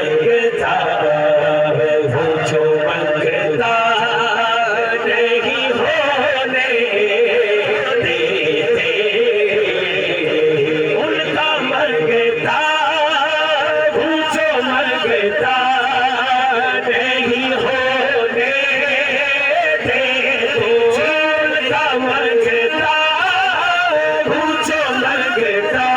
मंगता वो जो मंगता नहीं होने देते, उनका मंगता वो जो मंगता नहीं होने देते, उनका मंगता वो जो मंगता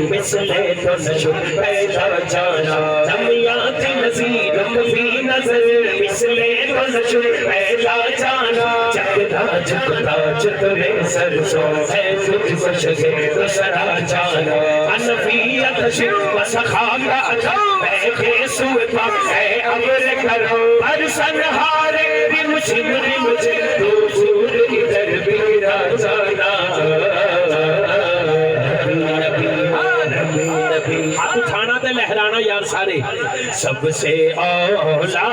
मिसले तो नशो पैदा जाना दमियाती नज़ीर कभी नजर मिसले तो नशो पैदा जाना जगदा जगदा चतुरे सरसों है तुझ से दूसरा जाना अनफियत से वसखागा बैठे सुता है अमर करो हर संहारे रिमझिम रिमझिम तू सूर इधर बिगड़ा जाना हाथ उठाना ते लहराना यार सारे सबसे औला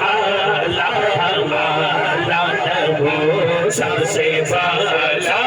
आला हमारा नबी सबसे बाला